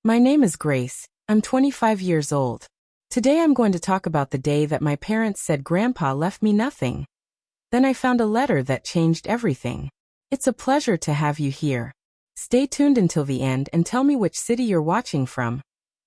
My name is Grace. I'm 25 years old. Today I'm going to talk about the day that my parents said Grandpa left me nothing. Then I found a letter that changed everything. It's a pleasure to have you here. Stay tuned until the end and tell me which city you're watching from.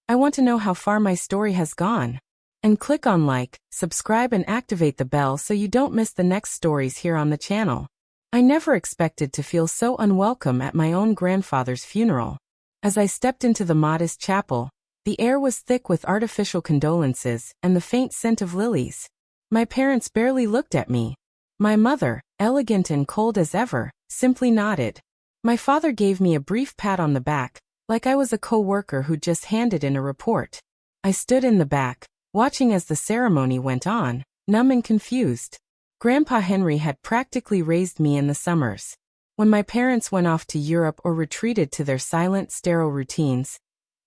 I want to know how far my story has gone. And click on like, subscribe and activate the bell so you don't miss the next stories here on the channel. I never expected to feel so unwelcome at my own grandfather's funeral. As I stepped into the modest chapel, the air was thick with artificial condolences and the faint scent of lilies. My parents barely looked at me. My mother, elegant and cold as ever, simply nodded. My father gave me a brief pat on the back, like I was a co-worker who just handed in a report. I stood in the back, watching as the ceremony went on, numb and confused. Grandpa Henry had practically raised me in the summers. When my parents went off to Europe or retreated to their silent, sterile routines,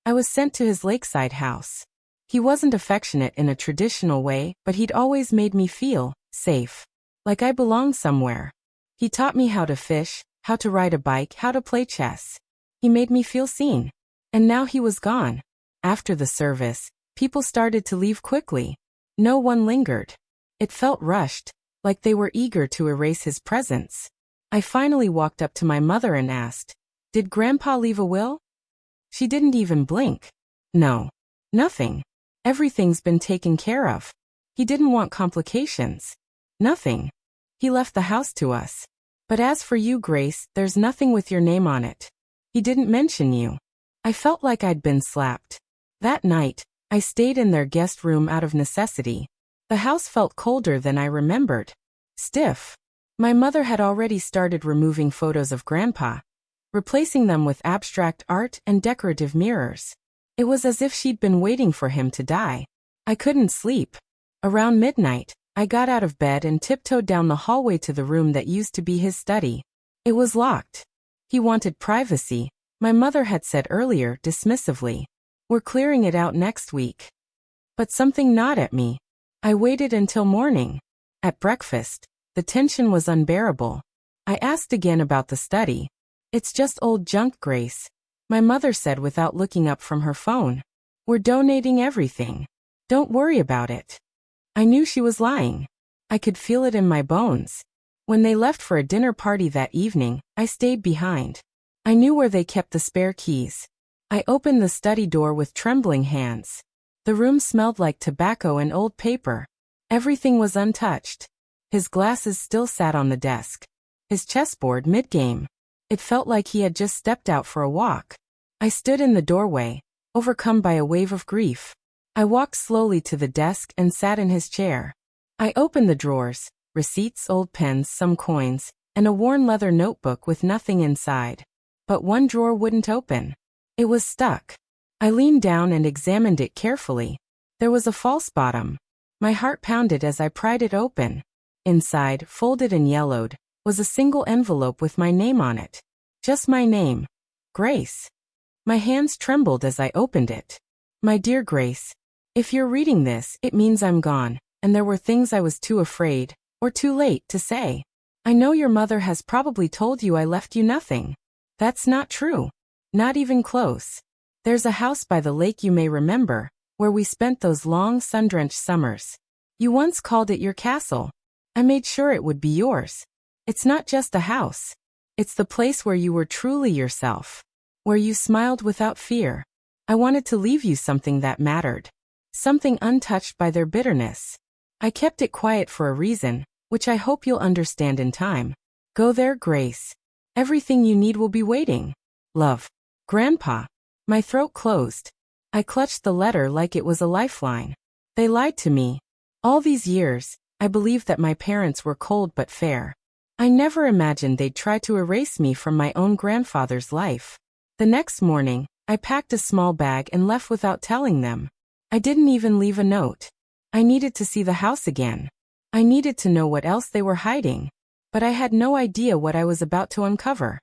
I was sent to his lakeside house. He wasn't affectionate in a traditional way, but he'd always made me feel safe, like I belonged somewhere. He taught me how to fish, how to ride a bike, how to play chess. He made me feel seen. And now he was gone. After the service, people started to leave quickly. No one lingered. It felt rushed, like they were eager to erase his presence. I finally walked up to my mother and asked, "Did Grandpa leave a will?" She didn't even blink. "No. Nothing. Everything's been taken care of. He didn't want complications. Nothing. He left the house to us. But as for you, Grace, there's nothing with your name on it. He didn't mention you." I felt like I'd been slapped. That night, I stayed in their guest room out of necessity. The house felt colder than I remembered. Stiff. My mother had already started removing photos of Grandpa, replacing them with abstract art and decorative mirrors. It was as if she'd been waiting for him to die. I couldn't sleep. Around midnight, I got out of bed and tiptoed down the hallway to the room that used to be his study. It was locked. He wanted privacy, my mother had said earlier dismissively. "We're clearing it out next week." But something gnawed at me. I waited until morning. At breakfast, the tension was unbearable. I asked again about the study. "It's just old junk, Grace," my mother said without looking up from her phone. "We're donating everything. Don't worry about it." I knew she was lying. I could feel it in my bones. When they left for a dinner party that evening, I stayed behind. I knew where they kept the spare keys. I opened the study door with trembling hands. The room smelled like tobacco and old paper. Everything was untouched. His glasses still sat on the desk. His chessboard mid-game. It felt like he had just stepped out for a walk. I stood in the doorway, overcome by a wave of grief. I walked slowly to the desk and sat in his chair. I opened the drawers, receipts, old pens, some coins, and a worn leather notebook with nothing inside. But one drawer wouldn't open. It was stuck. I leaned down and examined it carefully. There was a false bottom. My heart pounded as I pried it open. Inside, folded and yellowed, was a single envelope with my name on it. Just my name. Grace. My hands trembled as I opened it. "My dear Grace, if you're reading this, it means I'm gone, and there were things I was too afraid, or too late, to say. I know your mother has probably told you I left you nothing. That's not true. Not even close. There's a house by the lake you may remember, where we spent those long sun-drenched summers. You once called it your castle. I made sure it would be yours. It's not just a house. It's the place where you were truly yourself, where you smiled without fear. I wanted to leave you something that mattered, something untouched by their bitterness. I kept it quiet for a reason, which I hope you'll understand in time. Go there, Grace. Everything you need will be waiting. Love. Grandpa." My throat closed. I clutched the letter like it was a lifeline. They lied to me. All these years, I believed that my parents were cold but fair. I never imagined they'd try to erase me from my own grandfather's life. The next morning, I packed a small bag and left without telling them. I didn't even leave a note. I needed to see the house again. I needed to know what else they were hiding. But I had no idea what I was about to uncover.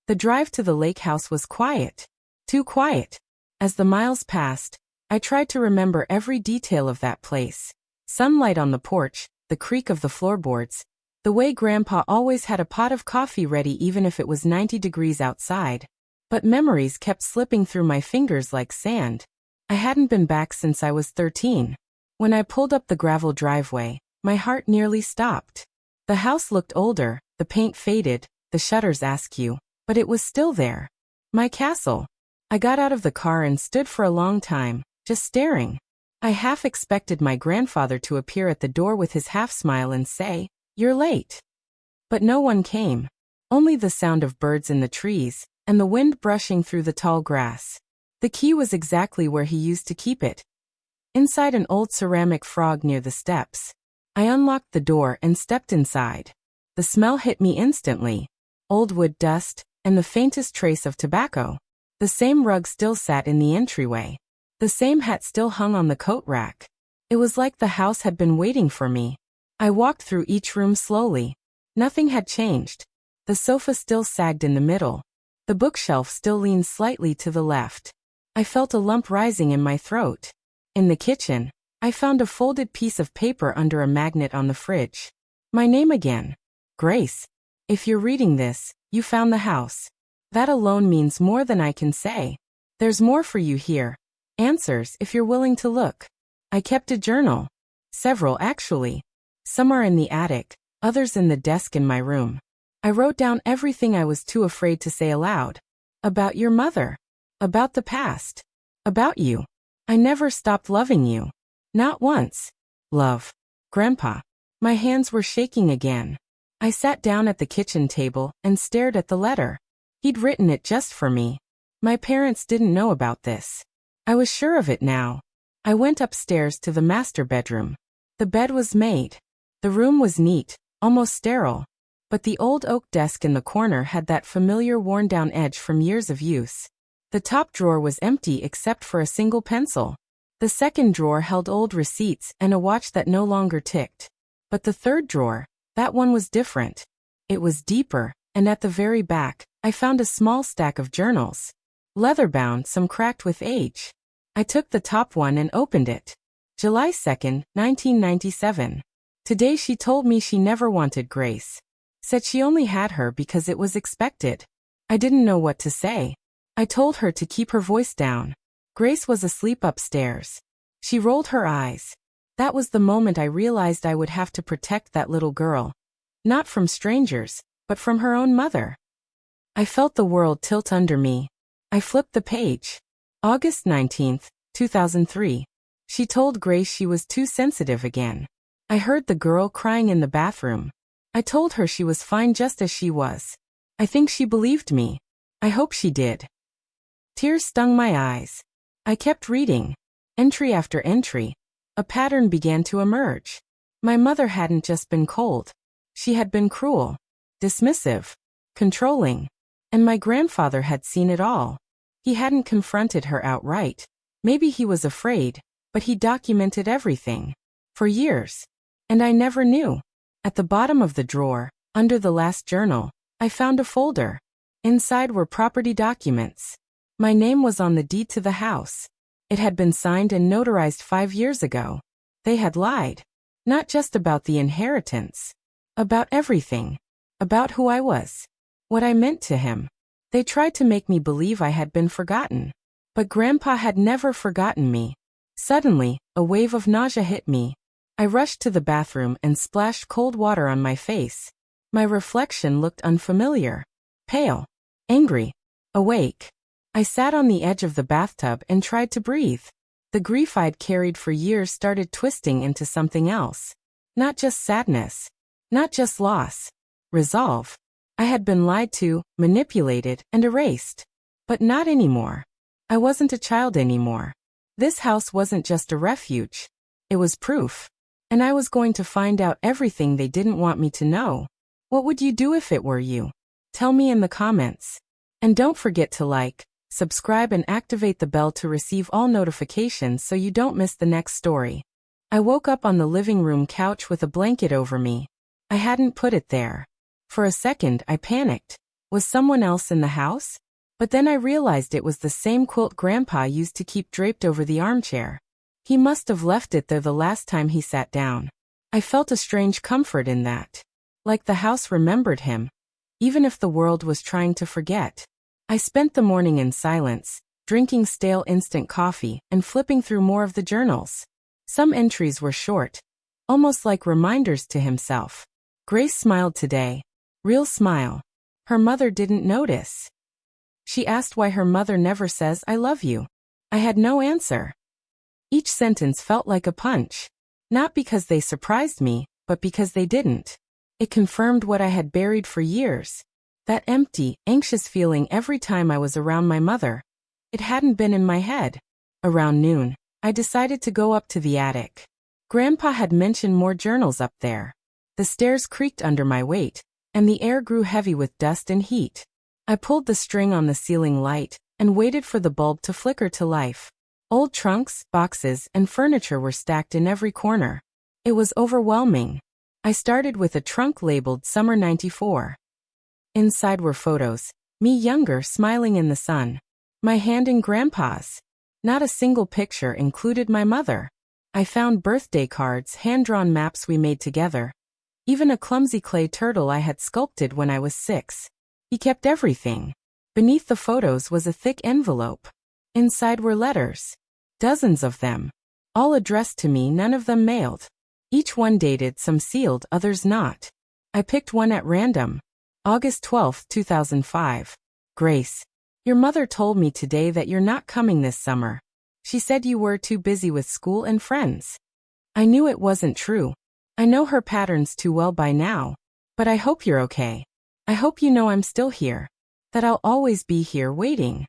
The drive to the lake house was quiet. Too quiet. As the miles passed, I tried to remember every detail of that place. Sunlight on the porch, the creak of the floorboards, the way Grandpa always had a pot of coffee ready even if it was 90 degrees outside. But memories kept slipping through my fingers like sand. I hadn't been back since I was 13. When I pulled up the gravel driveway, my heart nearly stopped. The house looked older, the paint faded, the shutters askew, but it was still there. My castle. I got out of the car and stood for a long time, just staring. I half expected my grandfather to appear at the door with his half-smile and say, "You're late." But no one came. Only the sound of birds in the trees, and the wind brushing through the tall grass. The key was exactly where he used to keep it. Inside an old ceramic frog near the steps. I unlocked the door and stepped inside. The smell hit me instantly. Old wood dust, and the faintest trace of tobacco. The same rug still sat in the entryway. The same hat still hung on the coat rack. It was like the house had been waiting for me. I walked through each room slowly. Nothing had changed. The sofa still sagged in the middle. The bookshelf still leaned slightly to the left. I felt a lump rising in my throat. In the kitchen, I found a folded piece of paper under a magnet on the fridge. My name again. Grace. If you're reading this, you found the house. That alone means more than I can say. There's more for you here. Answers if you're willing to look. I kept a journal. Several, actually. Some are in the attic, others in the desk in my room. I wrote down everything I was too afraid to say aloud. About your mother. About the past. About you. I never stopped loving you. Not once. Love. Grandpa. My hands were shaking again. I sat down at the kitchen table and stared at the letter. He'd written it just for me. My parents didn't know about this. I was sure of it now. I went upstairs to the master bedroom. The bed was made. The room was neat, almost sterile. But the old oak desk in the corner had that familiar worn-down edge from years of use. The top drawer was empty except for a single pencil. The second drawer held old receipts and a watch that no longer ticked. But the third drawer, that one was different. It was deeper, and at the very back, I found a small stack of journals. Leather-bound, some cracked with age. I took the top one and opened it. July 2nd, 1997. Today she told me she never wanted Grace. Said she only had her because it was expected. I didn't know what to say. I told her to keep her voice down. Grace was asleep upstairs. She rolled her eyes. That was the moment I realized I would have to protect that little girl. Not from strangers, but from her own mother. I felt the world tilt under me. I flipped the page. August 19th, 2003. She told Grace she was too sensitive again. I heard the girl crying in the bathroom. I told her she was fine just as she was. I think she believed me. I hope she did. Tears stung my eyes. I kept reading. Entry after entry. A pattern began to emerge. My mother hadn't just been cold. She had been cruel, dismissive, controlling. And my grandfather had seen it all. He hadn't confronted her outright. Maybe he was afraid, but he documented everything. For years. And I never knew. At the bottom of the drawer, under the last journal, I found a folder. Inside were property documents. My name was on the deed to the house. It had been signed and notarized 5 years ago. They had lied. Not just about the inheritance. About everything. About who I was. What I meant to him. They tried to make me believe I had been forgotten. But Grandpa had never forgotten me. Suddenly, a wave of nausea hit me. I rushed to the bathroom and splashed cold water on my face. My reflection looked unfamiliar. Pale. Angry. Awake. I sat on the edge of the bathtub and tried to breathe. The grief I'd carried for years started twisting into something else. Not just sadness. Not just loss. Resolve. I had been lied to, manipulated, and erased. But not anymore. I wasn't a child anymore. This house wasn't just a refuge. It was proof. And I was going to find out everything they didn't want me to know. What would you do if it were you? Tell me in the comments. And don't forget to like, subscribe and activate the bell to receive all notifications so you don't miss the next story. I woke up on the living room couch with a blanket over me. I hadn't put it there. For a second, I panicked. Was someone else in the house? But then I realized it was the same quilt Grandpa used to keep draped over the armchair. He must have left it there the last time he sat down. I felt a strange comfort in that. Like the house remembered him. Even if the world was trying to forget. I spent the morning in silence, drinking stale instant coffee and flipping through more of the journals. Some entries were short, almost like reminders to himself. Grace smiled today. Real smile. Her mother didn't notice. She asked why her mother never says I love you. I had no answer. Each sentence felt like a punch. Not because they surprised me, but because they didn't. It confirmed what I had buried for years. That empty, anxious feeling every time I was around my mother. It hadn't been in my head. Around noon, I decided to go up to the attic. Grandpa had mentioned more journals up there. The stairs creaked under my weight, and the air grew heavy with dust and heat. I pulled the string on the ceiling light and waited for the bulb to flicker to life. Old trunks, boxes, and furniture were stacked in every corner. It was overwhelming. I started with a trunk labeled Summer '94. Inside were photos, me younger smiling in the sun. My hand in Grandpa's. Not a single picture included my mother. I found birthday cards, hand-drawn maps we made together. Even a clumsy clay turtle I had sculpted when I was 6. He kept everything. Beneath the photos was a thick envelope. Inside were letters. Dozens of them. All addressed to me, none of them mailed. Each one dated, some sealed, others not. I picked one at random. August 12, 2005. Grace. Your mother told me today that you're not coming this summer. She said you were too busy with school and friends. I knew it wasn't true. I know her patterns too well by now. But I hope you're okay. I hope you know I'm still here. That I'll always be here waiting.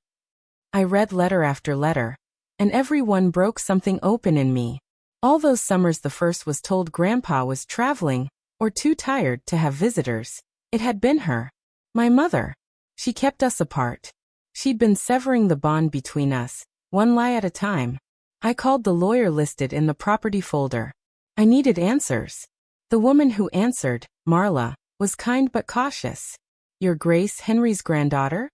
I read letter after letter. And every one broke something open in me. All those summers the first was told Grandpa was traveling, or too tired to have visitors. It had been her. My mother. She kept us apart. She'd been severing the bond between us, one lie at a time. I called the lawyer listed in the property folder. I needed answers. The woman who answered, Marla, was kind but cautious. You're Grace Henry's granddaughter?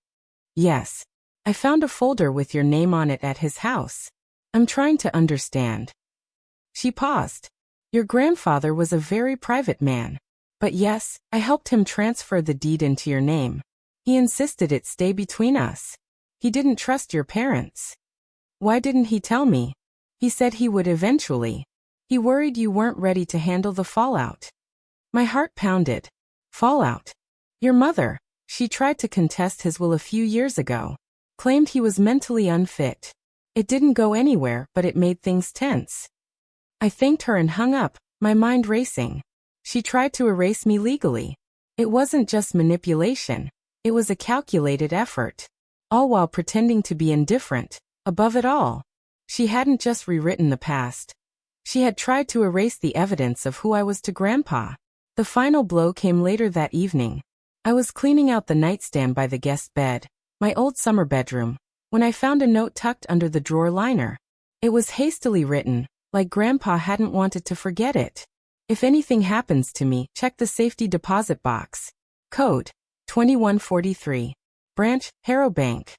Yes. I found a folder with your name on it at his house. I'm trying to understand. She paused. Your grandfather was a very private man. But yes, I helped him transfer the deed into your name. He insisted it stay between us. He didn't trust your parents. Why didn't he tell me? He said he would eventually. He worried you weren't ready to handle the fallout. My heart pounded. Fallout. Your mother. She tried to contest his will a few years ago. Claimed he was mentally unfit. It didn't go anywhere, but it made things tense. I thanked her and hung up, my mind racing. She tried to erase me legally. It wasn't just manipulation. It was a calculated effort. All while pretending to be indifferent. Above it all. She hadn't just rewritten the past. She had tried to erase the evidence of who I was to Grandpa. The final blow came later that evening. I was cleaning out the nightstand by the guest bed, my old summer bedroom, when I found a note tucked under the drawer liner. It was hastily written, like Grandpa hadn't wanted to forget it. If anything happens to me, check the safety deposit box. Code 2143. Branch, Harrow Bank.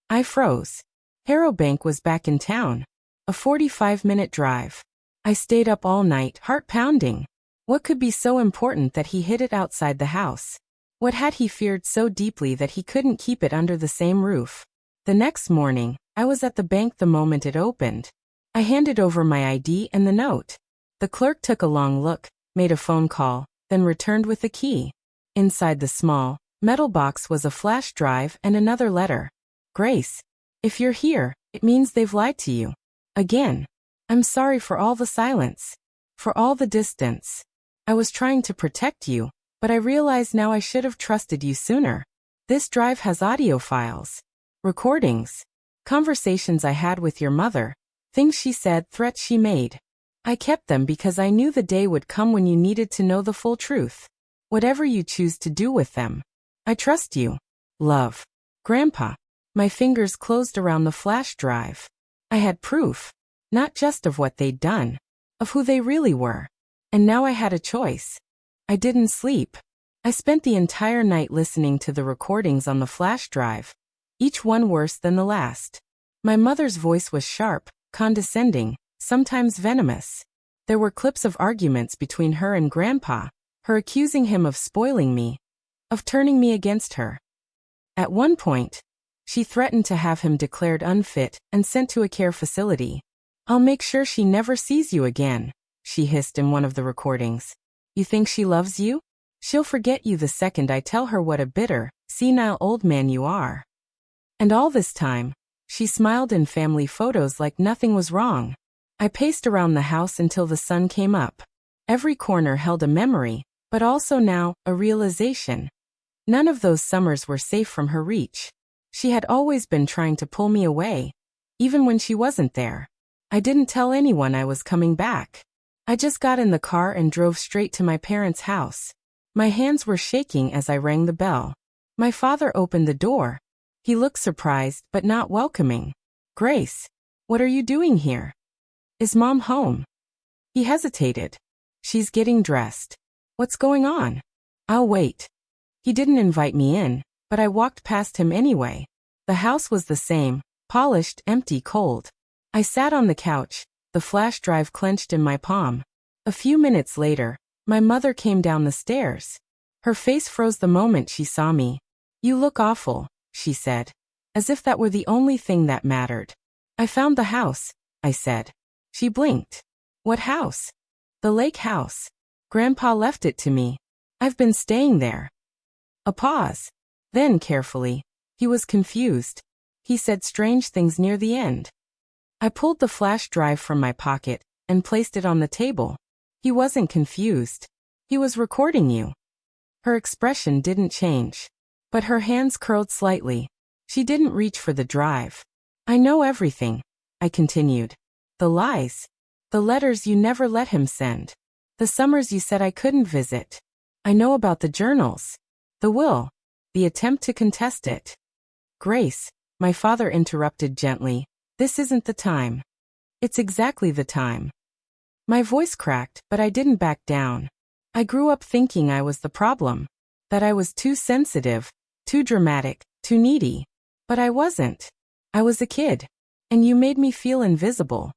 I froze. Harrow Bank was back in town. A 45-minute drive. I stayed up all night, heart pounding. What could be so important that he hid it outside the house? What had he feared so deeply that he couldn't keep it under the same roof? The next morning, I was at the bank the moment it opened. I handed over my ID and the note. The clerk took a long look, made a phone call, then returned with the key. Inside the small, metal box was a flash drive and another letter. Grace, if you're here, it means they've lied to you. Again. I'm sorry for all the silence. For all the distance. I was trying to protect you, but I realize now I should have trusted you sooner. This drive has audio files. Recordings. Conversations I had with your mother. Things she said, threats she made. I kept them because I knew the day would come when you needed to know the full truth. Whatever you choose to do with them. I trust you. Love. Grandpa. My fingers closed around the flash drive. I had proof. Not just of what they'd done. Of who they really were. And now I had a choice. I didn't sleep. I spent the entire night listening to the recordings on the flash drive. Each one worse than the last. My mother's voice was sharp, condescending, sometimes venomous. There were clips of arguments between her and Grandpa, her accusing him of spoiling me, of turning me against her. At one point, She threatened to have him declared unfit and sent to a care facility. "I'll make sure she never sees you again," she hissed in one of the recordings. "You think she loves you? She'll forget you the second I tell her what a bitter, senile old man you are." And all this time, she smiled in family photos like nothing was wrong. I paced around the house until the sun came up. Every corner held a memory, but also now, a realization. None of those summers were safe from her reach. She had always been trying to pull me away, even when she wasn't there. I didn't tell anyone I was coming back. I just got in the car and drove straight to my parents' house. My hands were shaking as I rang the bell. My father opened the door. He looked surprised but not welcoming. "Grace, what are you doing here? Is Mom home?" He hesitated. "She's getting dressed." "What's going on?" "I'll wait." He didn't invite me in, but I walked past him anyway. The house was the same, polished, empty, cold. I sat on the couch, the flash drive clenched in my palm. A few minutes later, my mother came down the stairs. Her face froze the moment she saw me. "You look awful," she said, as if that were the only thing that mattered. "I found the house," I said. She blinked. "What house?" "The lake house. Grandpa left it to me. I've been staying there." A pause. Then, carefully, he was confused. He said strange things near the end. I pulled the flash drive from my pocket and placed it on the table. "He wasn't confused. He was recording you." Her expression didn't change, but her hands curled slightly. She didn't reach for the drive. "I know everything," I continued. "The lies. The letters you never let him send. The summers you said I couldn't visit. I know about the journals. The will. The attempt to contest it." "Grace," my father interrupted gently, "this isn't the time." "It's exactly the time." My voice cracked, but I didn't back down. I grew up thinking I was the problem. That I was too sensitive, too dramatic, too needy. But I wasn't. I was a kid. And you made me feel invisible.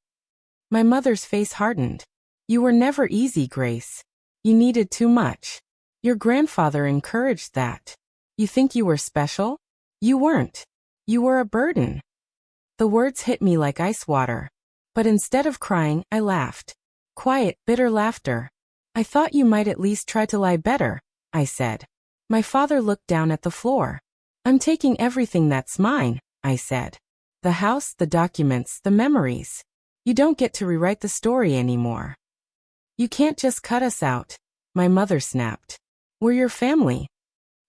My mother's face hardened. "You were never easy, Grace. You needed too much. Your grandfather encouraged that. You think you were special? You weren't. You were a burden." The words hit me like ice water. But instead of crying, I laughed. Quiet, bitter laughter. "I thought you might at least try to lie better," I said. My father looked down at the floor. "I'm taking everything that's mine," I said. "The house, the documents, the memories. You don't get to rewrite the story anymore." "You can't just cut us out," my mother snapped. "We're your family."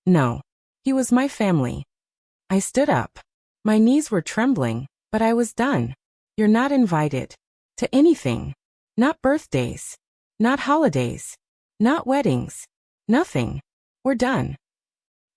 No. He was my family. I stood up. My knees were trembling, but I was done. "You're not invited. To anything. Not birthdays. Not holidays. Not weddings. Nothing. We're done."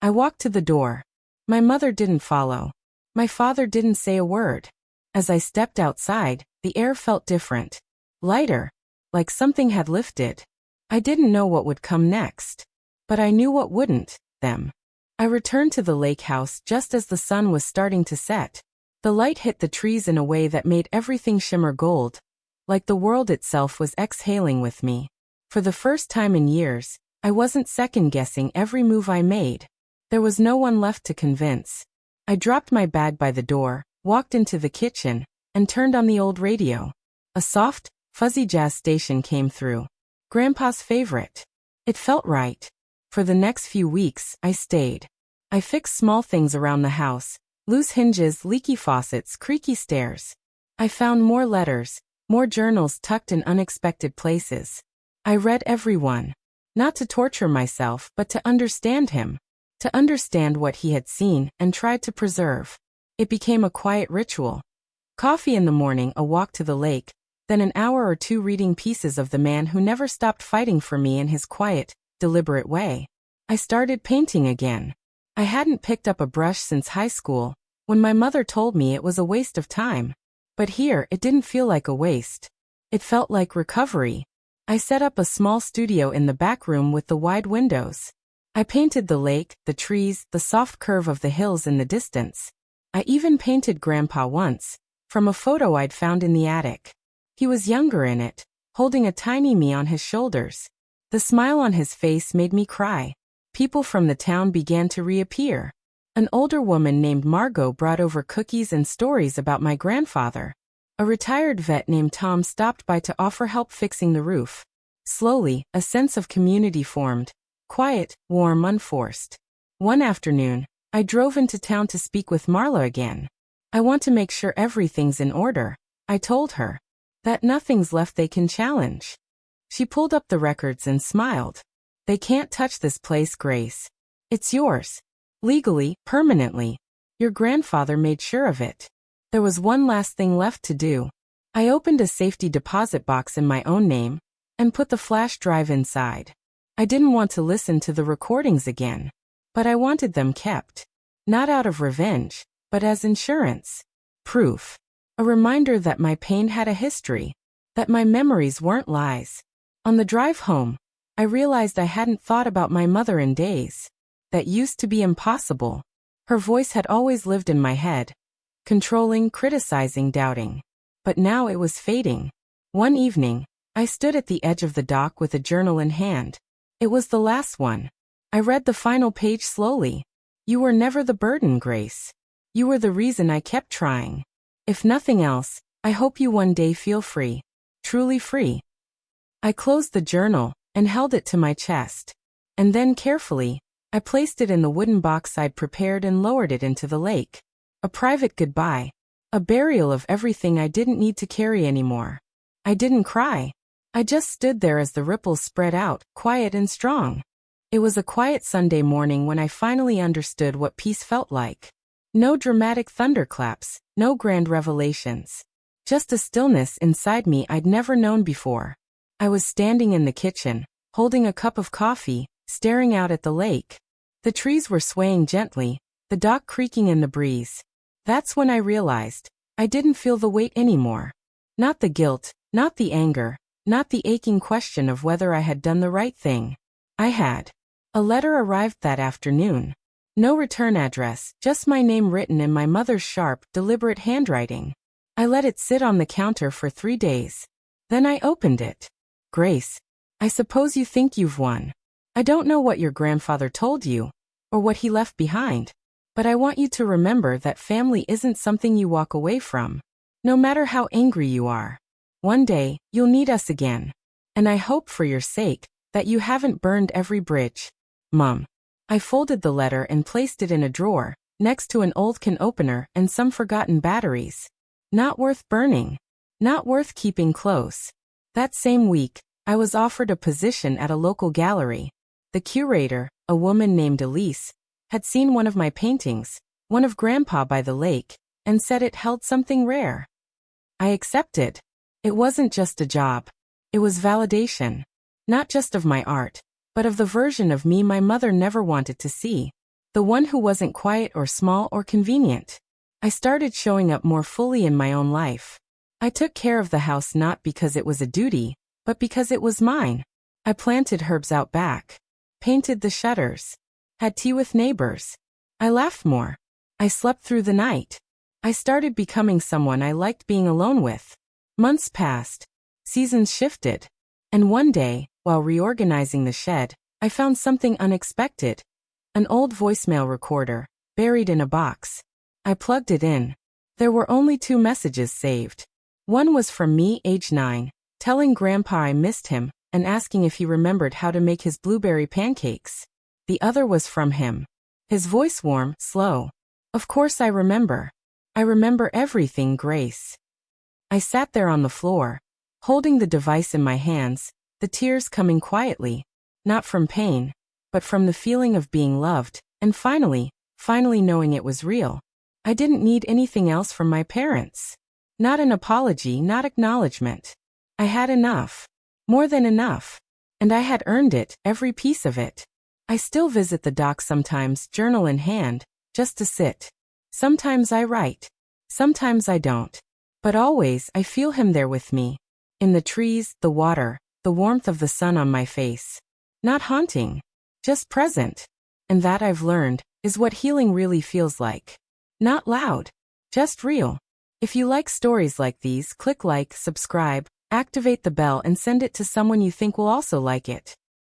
I walked to the door. My mother didn't follow. My father didn't say a word. As I stepped outside, the air felt different. Lighter. Like something had lifted. I didn't know what would come next. But I knew what wouldn't, them. I returned to the lake house just as the sun was starting to set. The light hit the trees in a way that made everything shimmer gold. Like the world itself was exhaling with me. For the first time in years, I wasn't second-guessing every move I made. There was no one left to convince. I dropped my bag by the door, walked into the kitchen, and turned on the old radio. A soft, fuzzy jazz station came through. Grandpa's favorite. It felt right. For the next few weeks, I stayed. I fixed small things around the house. Loose hinges, leaky faucets, creaky stairs. I found more letters, more journals tucked in unexpected places. I read every one. Not to torture myself, but to understand him. To understand what he had seen and tried to preserve. It became a quiet ritual. Coffee in the morning, a walk to the lake, then an hour or two reading pieces of the man who never stopped fighting for me in his quiet, deliberate way. I started painting again. I hadn't picked up a brush since high school, when my mother told me it was a waste of time. But here, it didn't feel like a waste. It felt like recovery. I set up a small studio in the back room with the wide windows. I painted the lake, the trees, the soft curve of the hills in the distance. I even painted Grandpa once, from a photo I'd found in the attic. He was younger in it, holding a tiny me on his shoulders. The smile on his face made me cry. People from the town began to reappear. An older woman named Margot brought over cookies and stories about my grandfather. A retired vet named Tom stopped by to offer help fixing the roof. Slowly, a sense of community formed. Quiet, warm, unforced. One afternoon, I drove into town to speak with Marla again. I want to make sure everything's in order, I told her. That nothing's left they can challenge. She pulled up the records and smiled. They can't touch this place, Grace. It's yours. Legally, permanently. Your grandfather made sure of it. There was one last thing left to do. I opened a safety deposit box in my own name and put the flash drive inside. I didn't want to listen to the recordings again, but I wanted them kept. Not out of revenge, but as insurance. Proof. A reminder that my pain had a history, that my memories weren't lies. On the drive home, I realized I hadn't thought about my mother in days. That used to be impossible. Her voice had always lived in my head. Controlling, criticizing, doubting. But now it was fading. One evening, I stood at the edge of the dock with a journal in hand. It was the last one. I read the final page slowly. You were never the burden, Grace. You were the reason I kept trying. If nothing else, I hope you one day feel free. Truly free. I closed the journal and held it to my chest. And then carefully, I placed it in the wooden box I'd prepared and lowered it into the lake. A private goodbye. A burial of everything I didn't need to carry anymore. I didn't cry. I just stood there as the ripples spread out, quiet and strong. It was a quiet Sunday morning when I finally understood what peace felt like. No dramatic thunderclaps, no grand revelations. Just a stillness inside me I'd never known before. I was standing in the kitchen, holding a cup of coffee, staring out at the lake. The trees were swaying gently, the dock creaking in the breeze. That's when I realized I didn't feel the weight anymore. Not the guilt, not the anger, not the aching question of whether I had done the right thing. I had. A letter arrived that afternoon. No return address, just my name written in my mother's sharp, deliberate handwriting. I let it sit on the counter for 3 days. Then I opened it. Grace, I suppose you think you've won. I don't know what your grandfather told you, or what he left behind. But I want you to remember that family isn't something you walk away from. No matter how angry you are. One day, you'll need us again. And I hope for your sake, that you haven't burned every bridge. Mom. I folded the letter and placed it in a drawer, next to an old can opener and some forgotten batteries. Not worth burning. Not worth keeping close. That same week, I was offered a position at a local gallery. The curator, a woman named Elise, had seen one of my paintings, one of Grandpa by the lake, and said it held something rare. I accepted. It wasn't just a job. It was validation. Not just of my art, but of the version of me my mother never wanted to see. The one who wasn't quiet or small or convenient. I started showing up more fully in my own life. I took care of the house not because it was a duty, but because it was mine. I planted herbs out back. Painted the shutters. Had tea with neighbors. I laughed more. I slept through the night. I started becoming someone I liked being alone with. Months passed. Seasons shifted. And one day, while reorganizing the shed, I found something unexpected. An old voicemail recorder, buried in a box. I plugged it in. There were only 2 messages saved. One was from me, age 9, telling Grandpa I missed him, and asking if he remembered how to make his blueberry pancakes. The other was from him. His voice warm, slow. Of course I remember. I remember everything, Grace. I sat there on the floor, holding the device in my hands, the tears coming quietly, not from pain, but from the feeling of being loved, and finally knowing it was real. I didn't need anything else from my parents. Not an apology, not acknowledgement. I had enough. More than enough. And I had earned it, every piece of it. I still visit the dock sometimes, journal in hand, just to sit. Sometimes I write. Sometimes I don't. But always I feel him there with me. In the trees, the water, the warmth of the sun on my face. Not haunting. Just present. And that I've learned, is what healing really feels like. Not loud. Just real. If you like stories like these, click like, subscribe, activate the bell and send it to someone you think will also like it.